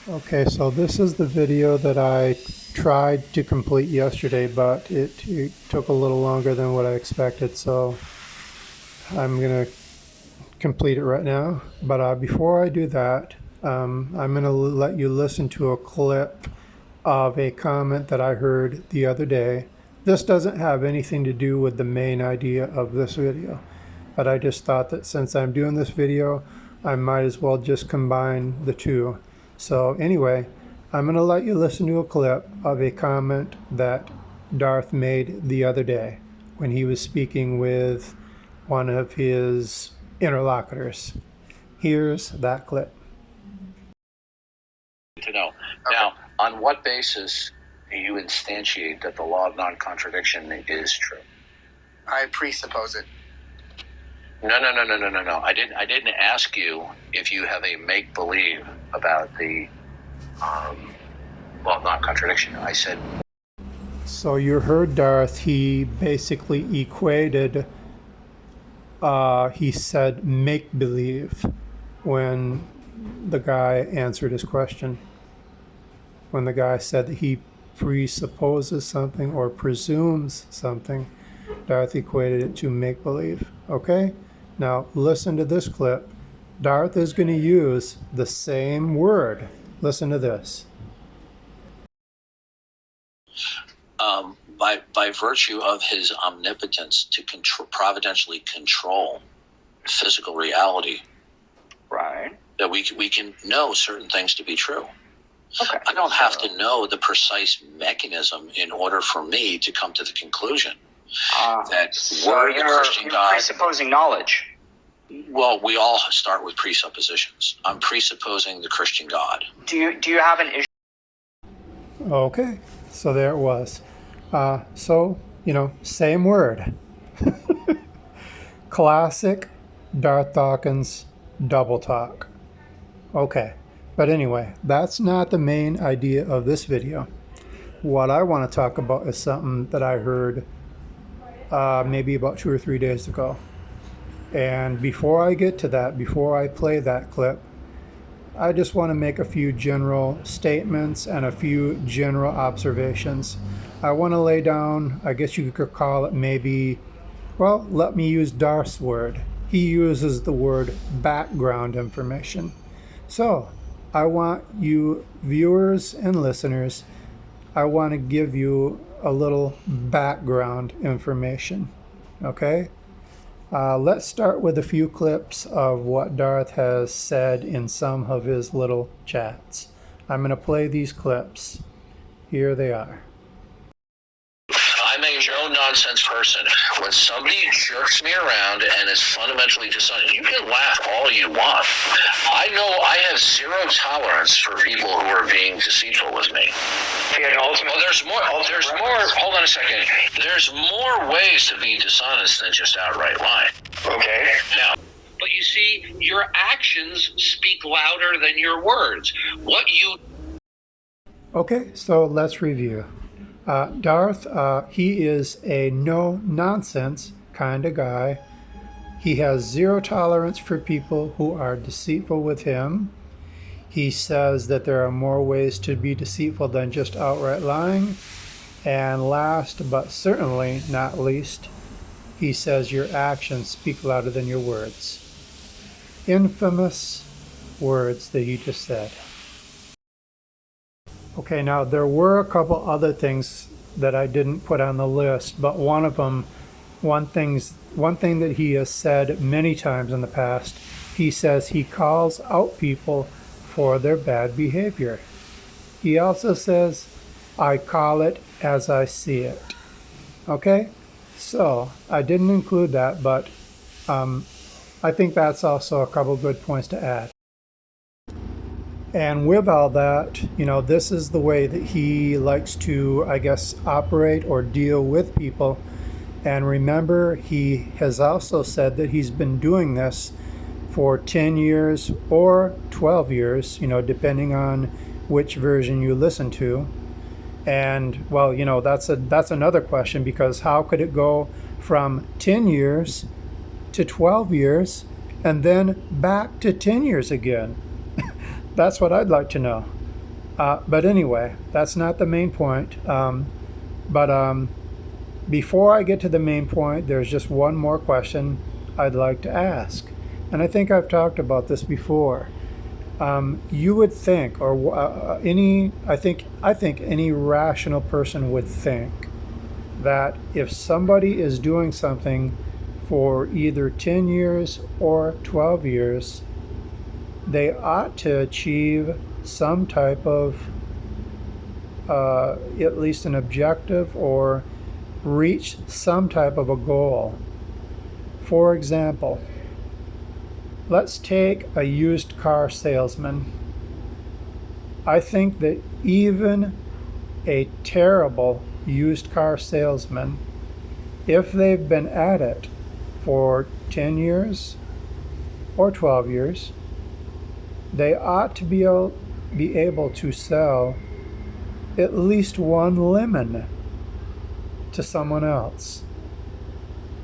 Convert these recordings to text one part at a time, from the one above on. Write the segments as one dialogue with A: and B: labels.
A: Okay, so this is the video that I tried to complete yesterday, but it took a little longer than what I expected, so I'm going to complete it right now. But before I do that, I'm going to let you listen to a clip of a comment that I heard the other day. This doesn't have anything to do with the main idea of this video, but I just thought that since I'm doing this video, I might as well just combine the two. So anyway, I'm going to let you listen to a clip of a comment that Darth made the other day when he was speaking with one of his interlocutors. Here's that clip.
B: To know. Now, on what basis do you instantiate that the law of non-contradiction is true?
C: I presuppose it.
B: No. I didn't ask you if you have a make-believe about the law of non-contradiction. I said.
A: So you heard Darth, he basically equated, he said make-believe when the guy answered his question. When the guy said that he presupposes something or presumes something, Darth equated it to make-believe. Okay? Now listen to this clip. Darth is going to use the same word. Listen to this.
B: By virtue of his omnipotence to providentially control physical reality,
C: Right.
B: that we can know certain things to be true.
C: Okay.
B: I don't have to know the precise mechanism in order for me to come to the conclusion that we're the Christian God.
C: You're presupposing knowledge.
B: Well, we all start with presuppositions. I'm presupposing the Christian God.
C: Do you have an issue?
A: Okay, so there it was. So, same word. Classic Darth Dawkins double talk. Okay, but anyway, that's not the main idea of this video. What I want to talk about is something that I heard maybe about 2 or 3 days ago. And before I get to that, before I play that clip, I just want to make a few general statements and a few general observations. I want to lay down, I guess you could call it maybe, well, let me use Darth's word. He uses the word background information. So I want you viewers and listeners, I want to give you a little background information, okay? Let's start with a few clips of what Darth has said in some of his little chats. I'm going to play these clips. Here they are.
B: I'm a no-nonsense person. When somebody jerks me around and is fundamentally dishonest, you can laugh all you want. I know I have zero tolerance for people who are being deceitful with me. Well, there's more. Hold on a second. There's more ways to be dishonest than just outright lying.
C: Okay.
B: Now, but you see, your actions speak louder than your words. What you...
A: Okay, so let's review. Darth, he is a no-nonsense kind of guy. He has zero tolerance for people who are deceitful with him. He says that there are more ways to be deceitful than just outright lying. And last, but certainly not least, he says your actions speak louder than your words. Infamous words that he just said. Okay, now there were a couple other things that I didn't put on the list, but one of them, one thing that he has said many times in the past, he says he calls out people for their bad behavior. He also says, I call it as I see it. Okay, so I didn't include that, but I think that's also a couple good points to add. And with all that, this is the way that he likes to, I guess, operate or deal with people. And remember, he has also said that he's been doing this for 10 years or 12 years, depending on which version you listen to. And, well, that's another question, because how could it go from 10 years to 12 years and then back to 10 years again? That's what I'd like to know. But anyway, that's not the main point. But before I get to the main point, there's just one more question I'd like to ask. And I think I've talked about this before. You would think, or I think any rational person would think that if somebody is doing something for either 10 years or 12 years, they ought to achieve some type of, at least an objective, or reach some type of a goal. For example, let's take a used car salesman. I think that even a terrible used car salesman, if they've been at it for 10 years or 12 years, they ought to be able to sell at least one lemon to someone else.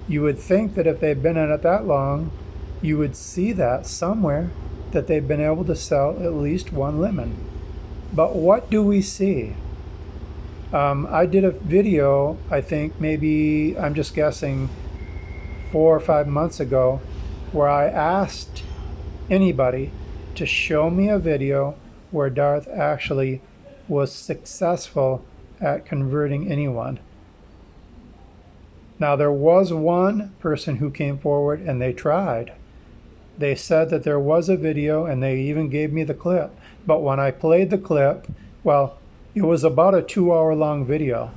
A: You would think that if they've been at it that long, you would see that somewhere, that they've been able to sell at least one lemon. But what do we see? I did a video, I think maybe, I'm just guessing, 4 or 5 months ago, where I asked anybody to show me a video where Darth actually was successful at converting anyone. Now, there was one person who came forward and they tried. They said that there was a video, and they even gave me the clip. But when I played the clip, well, it was about a 2-hour long video.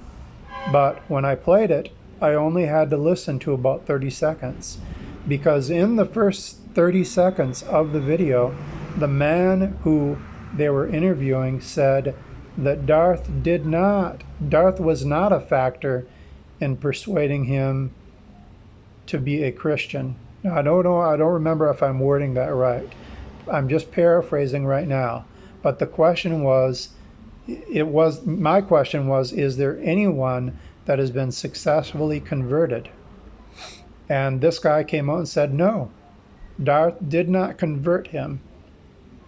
A: But when I played it, I only had to listen to about 30 seconds. Because in the first 30 seconds of the video, the man who they were interviewing said that Darth was not a factor in persuading him to be a Christian. Now, I don't remember if I'm wording that right. I'm just paraphrasing right now. But the question was, my question was, is there anyone that has been successfully converted? And this guy came out and said, no, Darth did not convert him.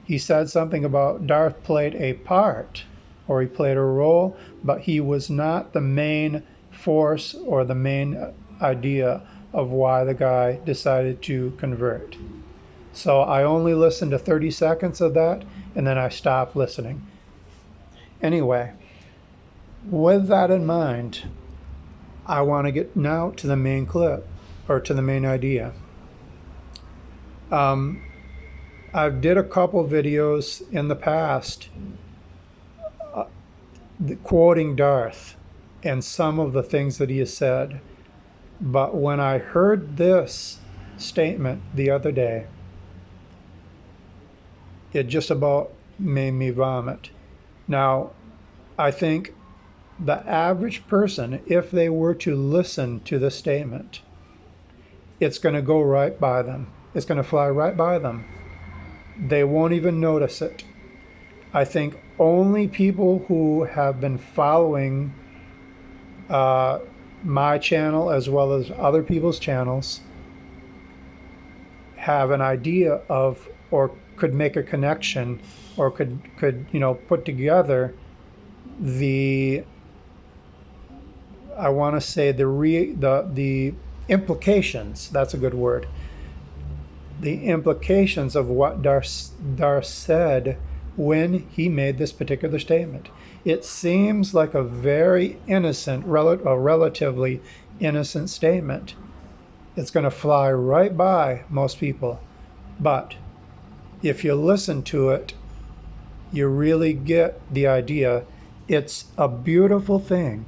A: He said something about Darth played a part, or he played a role, but he was not the main force or the main idea of why the guy decided to convert. So I only listened to 30 seconds of that, and then I stopped listening. Anyway, with that in mind, I want to get now to the main clip, or to the main idea. I've did a couple videos in the past quoting Darth and some of the things that he has said. But when I heard this statement the other day, it just about made me vomit. Now, I think the average person, if they were to listen to the statement, it's going to go right by them. It's going to fly right by them. They won't even notice it. I think only people who have been following my channel as well as other people's channels have an idea of, or could make a connection, or could put together the, I want to say the implications. That's a good word. The implications of what Darth said when he made this particular statement. It seems like a very innocent, a relatively innocent statement. It's going to fly right by most people. But if you listen to it, you really get the idea. It's a beautiful thing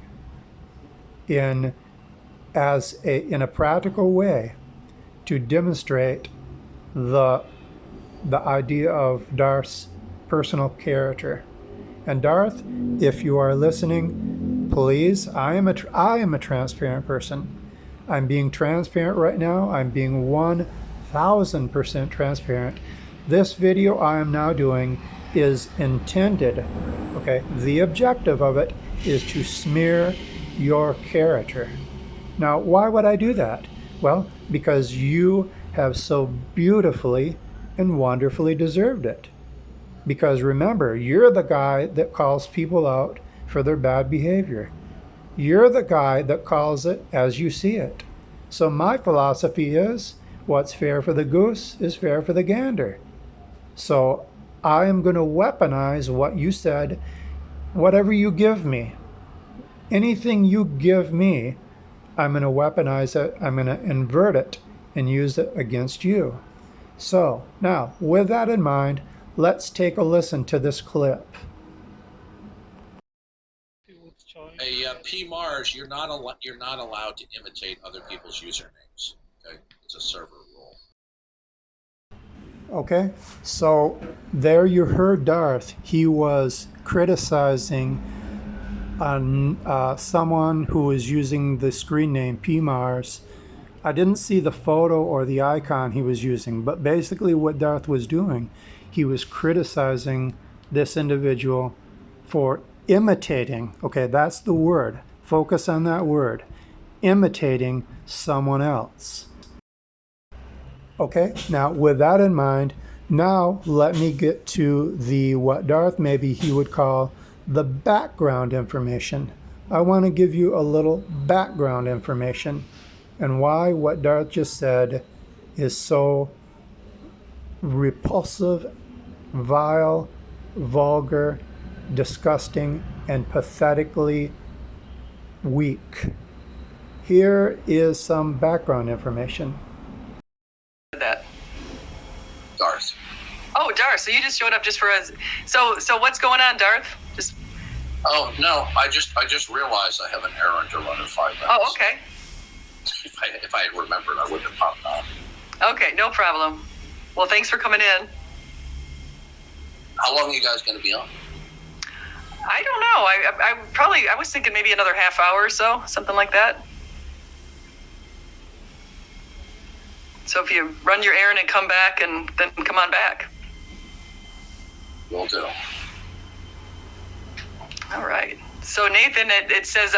A: in a practical way to demonstrate the idea of Darth's personal character. And Darth, if you are listening, please, I am a transparent person. I'm being transparent right now. I'm being 1000% transparent. This video I am now doing is intended, okay, the objective of it is to smear your character. Now, why would I do that? Well, because you have so beautifully and wonderfully deserved it. Because remember, you're the guy that calls people out for their bad behavior. You're the guy that calls it as you see it. So my philosophy is, what's fair for the goose is fair for the gander. So I am going to weaponize what you said, whatever you give me. Anything you give me, I'm going to weaponize it, I'm going to invert it and use it against you. So now, with that in mind, let's take a listen to this clip.
B: Hey, P. Mars, you're not allowed to imitate other people's usernames. Okay, it's a server rule.
A: Okay, so there you heard Darth. He was criticizing someone who was using the screen name P. Mars. I didn't see the photo or the icon he was using, but basically what Darth was doing, he was criticizing this individual for imitating, okay, that's the word, focus on that word, imitating someone else. Okay, now with that in mind, now let me get to the, what Darth maybe he would call the background information. I want to give you a little background information and why what Darth just said is so repulsive, vile, vulgar, disgusting, and pathetically weak. Here is some background information.
D: That.
B: Darth.
D: Oh, Darth, so you just showed up just for us. So what's going on, Darth? Just.
B: Oh no, I just realized I have an errand to run in 5 minutes.
D: Oh, okay.
B: If I had remembered, I wouldn't have popped on.
D: Okay, no problem. Well, thanks for coming in.
B: How long are you guys going to be on?
D: I don't know. I was thinking maybe another half hour or so, something like that. So if you run your errand and come back, and then come on back.
B: Will do.
D: All right. So Nathan, it says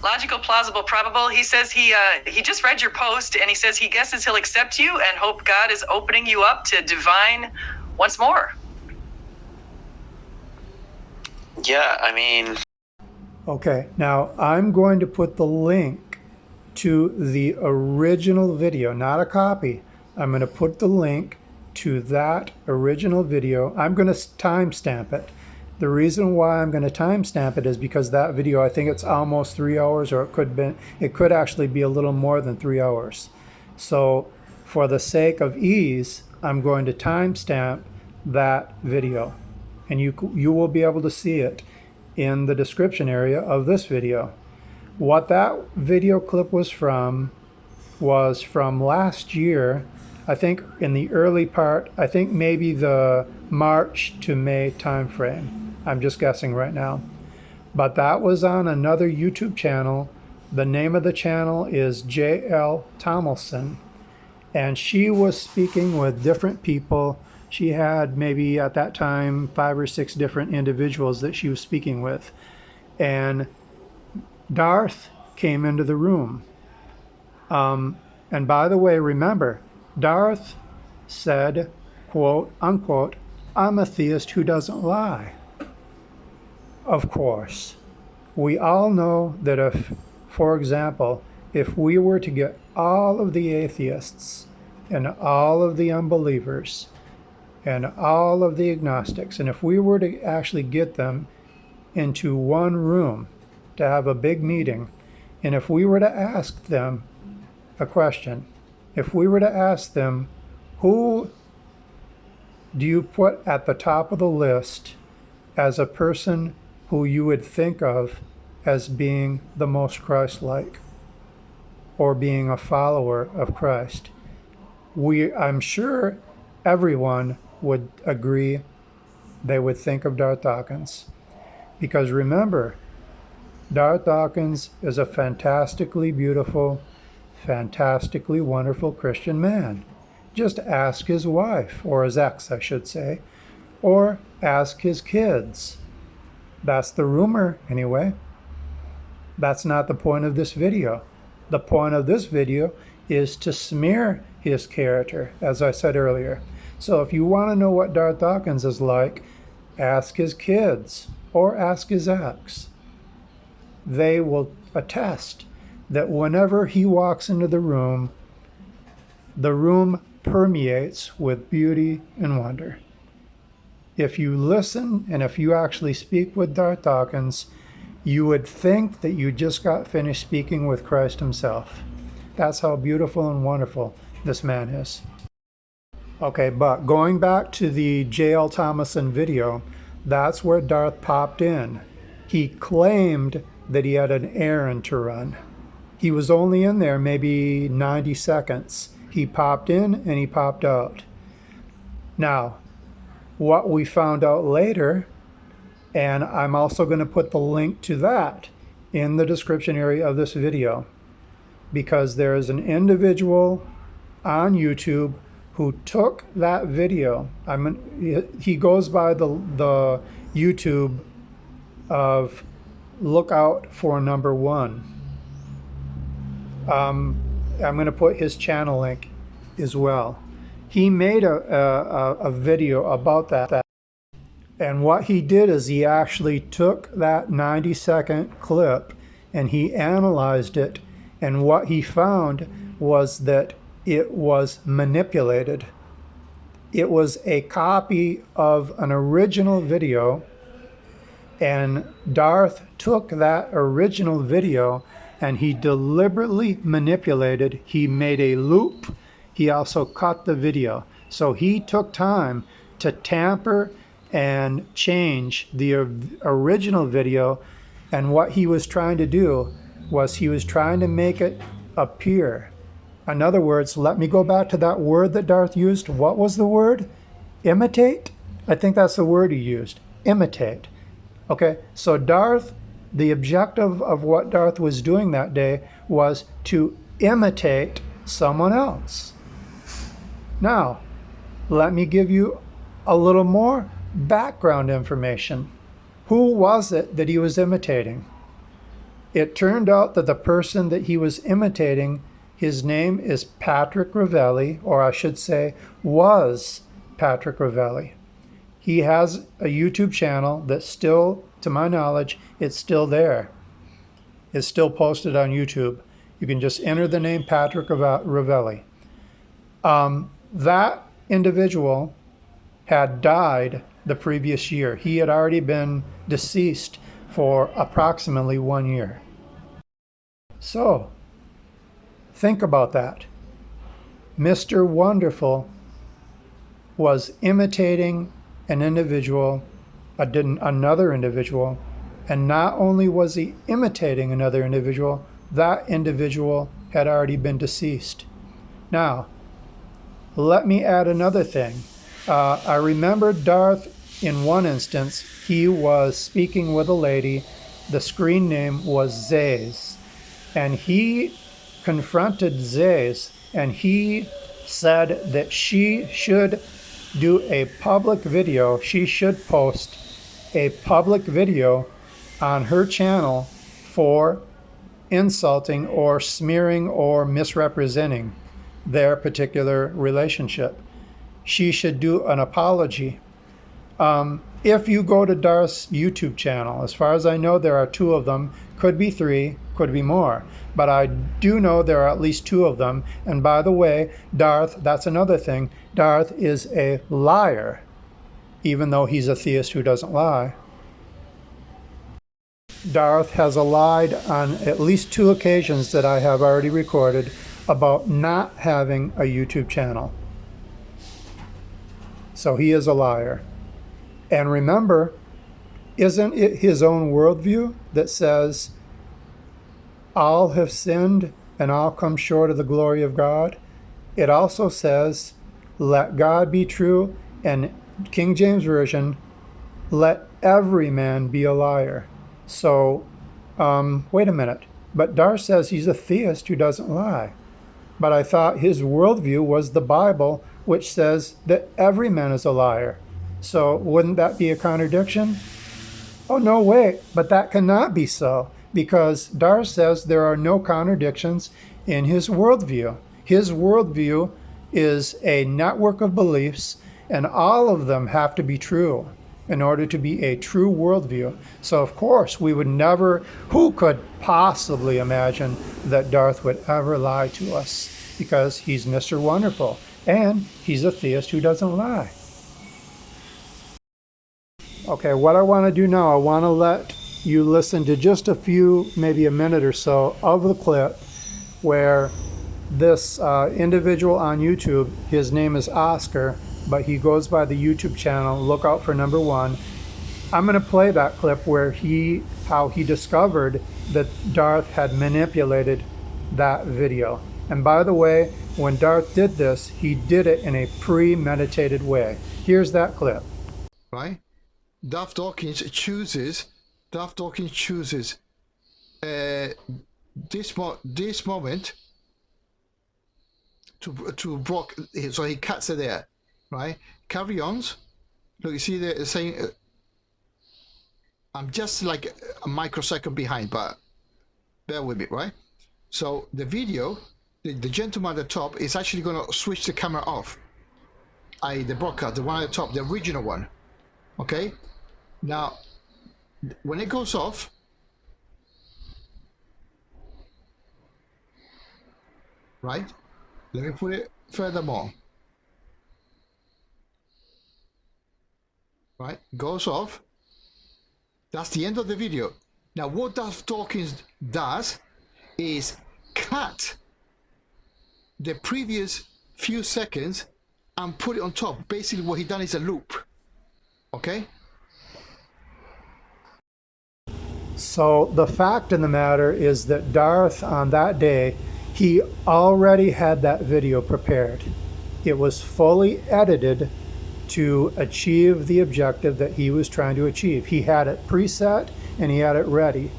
D: logical, plausible, probable. He says he just read your post, and he says he guesses he'll accept you and hope God is opening you up to divine once more.
E: Yeah, I mean...
A: Okay, now I'm going to put the link to the original video, not a copy. I'm going to put the link to that original video. I'm going to timestamp it. The reason why I'm going to timestamp it is because that video, I think it's almost 3 hours, or it could actually be a little more than 3 hours. So for the sake of ease, I'm going to timestamp that video, and you will be able to see it in the description area of this video. What that video clip was from last year, I think in the early part, I think maybe the March to May timeframe. I'm just guessing right now. But that was on another YouTube channel. The name of the channel is J.L. Tomlinson. And she was speaking with different people. She had maybe at that time 5 or 6 different individuals that she was speaking with. And Darth came into the room. And by the way, remember, Darth said, quote, unquote, I'm a theist who doesn't lie. Of course. We all know that if, for example, if we were to get all of the atheists and all of the unbelievers and all of the agnostics, and if we were to actually get them into one room to have a big meeting, and if we were to ask them a question, if we were to ask them, who do you put at the top of the list as a person who you would think of as being the most Christ-like or being a follower of Christ? I'm sure everyone would agree they would think of Darth Dawkins. Because remember, Darth Dawkins is a fantastically beautiful, fantastically wonderful Christian man. Just ask his wife, or his ex, I should say, or ask his kids. That's the rumor, anyway. That's not the point of this video. The point of this video is to smear his character, as I said earlier. So if you want to know what Darth Dawkins is like, ask his kids, or ask his ex. They will attest that whenever he walks into the room permeates with beauty and wonder. If you listen and if you actually speak with Darth Dawkins, you would think that you just got finished speaking with Christ himself. That's how beautiful and wonderful this man is. Okay, but going back to the J.L. Thomason video, that's where Darth popped in. He claimed that he had an errand to run. He was only in there maybe 90 seconds. He popped in and he popped out. Now, what we found out later, and I'm also going to put the link to that in the description area of this video, because there is an individual on YouTube who took that video. He goes by the YouTube of Look Out for Number One. I'm going to put his channel link as well. He made a video about that. And what he did is he actually took that 90-second clip and he analyzed it. And what he found was that it was manipulated. It was a copy of an original video, and Darth took that original video and he deliberately manipulated. He made a loop. He also cut the video. So he took time to tamper and change the original video, and what he was trying to do was he was trying to make it appear. In other words, let me go back to that word that Darth used. What was the word? Imitate? I think that's the word he used. Imitate. Okay, so Darth, the objective of what Darth was doing that day was to imitate someone else. Now, let me give you a little more background information. Who was it that he was imitating? It turned out that the person that he was imitating, his name is Patrick Rivelli, or I should say was Patrick Rivelli. He has a YouTube channel that's still, to my knowledge, it's still there. It's still posted on YouTube. You can just enter the name Patrick Rivelli. That individual had died the previous year. He had already been deceased for approximately 1 year. So, think about that. Mr. Wonderful was imitating an individual, another individual, and not only was he imitating another individual, that individual had already been deceased. Now, let me add another thing. I remember Darth, in one instance, he was speaking with a lady. The screen name was Zays. And he confronted Zays, and he said that she should do a public video. She should post a public video on her channel for insulting or smearing or misrepresenting their particular relationship. She should do an apology. If you go to Darth's YouTube channel, as far as I know, there are 2 of them, could be 3, could be more, but I do know there are at least 2 of them. And by the way, Darth, that's another thing, Darth is a liar, even though he's a theist who doesn't lie. Darth has lied on at least 2 occasions that I have already recorded about not having a YouTube channel. So he is a liar. And remember, isn't it his own worldview that says, all have sinned and all come short of the glory of God? It also says, let God be true, and King James Version, let every man be a liar. So, wait a minute. But Darth says he's a theist who doesn't lie. But I thought his worldview was the Bible, which says that every man is a liar. So wouldn't that be a contradiction? Oh, no, wait, but that cannot be so, because Darth says there are no contradictions in his worldview. His worldview is a network of beliefs, and all of them have to be true. in order to be a true worldview. So of course we would never, who could possibly imagine that Darth would ever lie to us, because he's Mr. Wonderful and he's a theist who doesn't lie. Okay, what I want to do now, I want to let you listen to just a few, maybe a minute or so of the clip where this individual on YouTube, his name is Oscar, but he goes by the YouTube channel, look out for #1. I'm going to play that clip where how he discovered that Darth had manipulated that video. And by the way, when Darth did this, he did it in a premeditated way. Here's that clip.
F: Right? Darth Dawkins chooses this moment to block, so he cuts it there, right? Carry on. Look, you see the saying, I'm just like a microsecond behind, but bear with me, right? So the video, the gentleman at the top is actually going to switch the camera off. The broadcast, the one at the top, the original one. Okay? Now, when it goes off, right? Let me put it furthermore. Right? Goes off. That's the end of the video. Now, what Darth Dawkins does is cut the previous few seconds and put it on top. Basically, what he done is a loop. Okay?
A: So the fact of the matter is that Darth, on that day, he already had that video prepared. It was fully edited to achieve the objective that he was trying to achieve. He had it preset and he had it ready.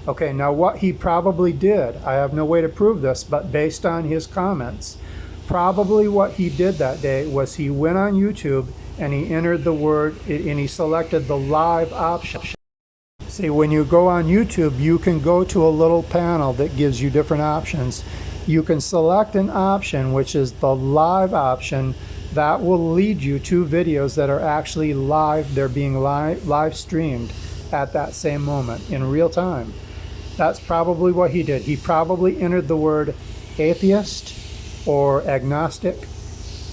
A: Okay, now what he probably did, I have no way to prove this, but based on his comments, probably what he did that day was he went on YouTube and he entered the word, and he selected the live option. See, when you go on YouTube, you can go to a little panel that gives you different options. You can select an option, which is the live option. That will lead you to videos that are actually live. They're being live streamed at that same moment in real time. That's probably what he did. He probably entered the word atheist or agnostic.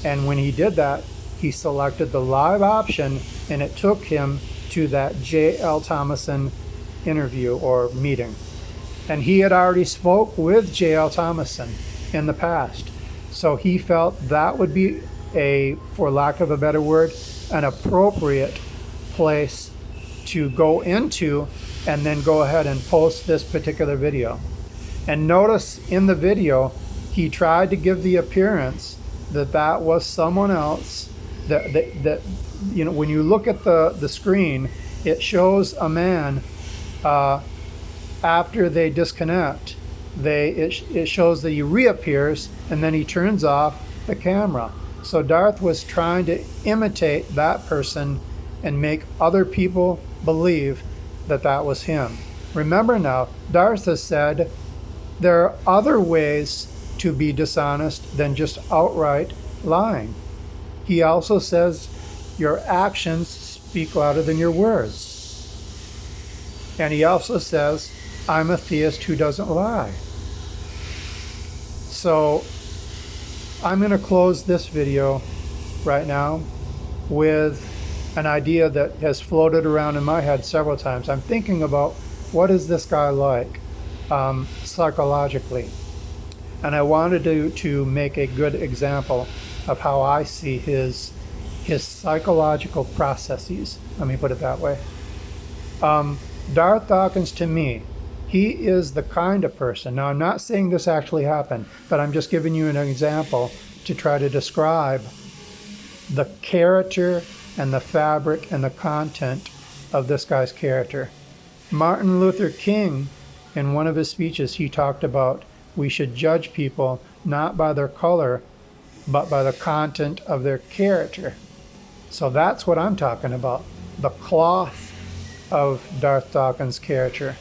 A: And when he did that, he selected the live option and it took him to that J.L. Thomason interview or meeting. And he had already spoke with J.L. Thomason in the past. So he felt that would be for lack of a better word, an appropriate place to go into and then go ahead and post this particular video. And notice in the video, he tried to give the appearance that that was someone else, that you know, when you look at the screen, it shows a man after they disconnect. It shows that he reappears and then he turns off the camera. So Darth was trying to imitate that person and make other people believe that that was him. Remember now, Darth has said there are other ways to be dishonest than just outright lying. He also says your actions speak louder than your words. And he also says, I'm a theist who doesn't lie. So I'm going to close this video right now with an idea that has floated around in my head several times. I'm thinking about what is this guy like psychologically. And I wanted to make a good example of how I see his psychological processes. Let me put it that way. Darth Dawkins, to me, he is the kind of person, now I'm not saying this actually happened, but I'm just giving you an example to try to describe the character and the fabric and the content of this guy's character. Martin Luther King, in one of his speeches, he talked about we should judge people not by their color, but by the content of their character. So that's what I'm talking about, the cloth of Darth Dawkins' character.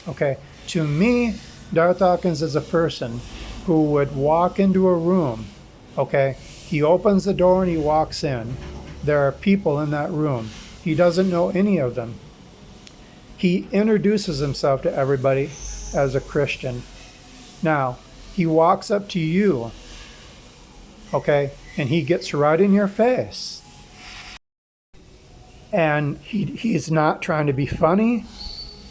A: Okay, to me, Darth Dawkins is a person who would walk into a room. Okay, he opens the door and he walks in. There are people in that room. He doesn't know any of them. He introduces himself to everybody as a Christian. Now, he walks up to you, okay, and he gets right in your face. And he's not trying to be funny.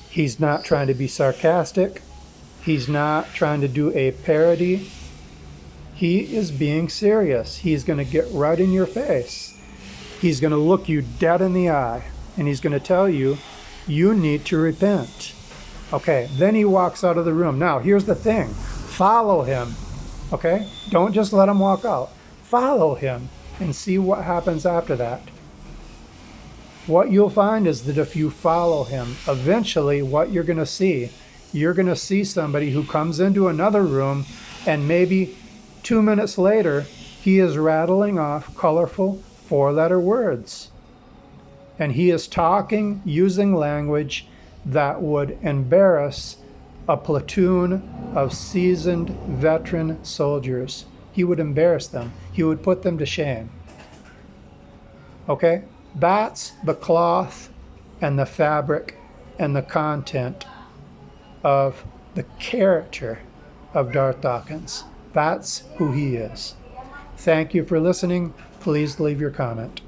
A: He's not trying to be sarcastic. He's not trying to do a parody. He is being serious. He's going to get right in your face. He's going to look you dead in the eye, and he's going to tell you, you need to repent. Okay, then he walks out of the room. Now, here's the thing. Follow him, okay? Don't just let him walk out. Follow him and see what happens after that. What you'll find is that if you follow him, eventually what you're going to see somebody who comes into another room, and maybe 2 minutes later, he is rattling off colorful 4-letter words. And he is talking, using language that would embarrass a platoon of seasoned veteran soldiers. He would embarrass them. He would put them to shame. Okay? That's the cloth and the fabric and the content of the character of Darth Dawkins. That's who he is. Thank you for listening. Please leave your comment.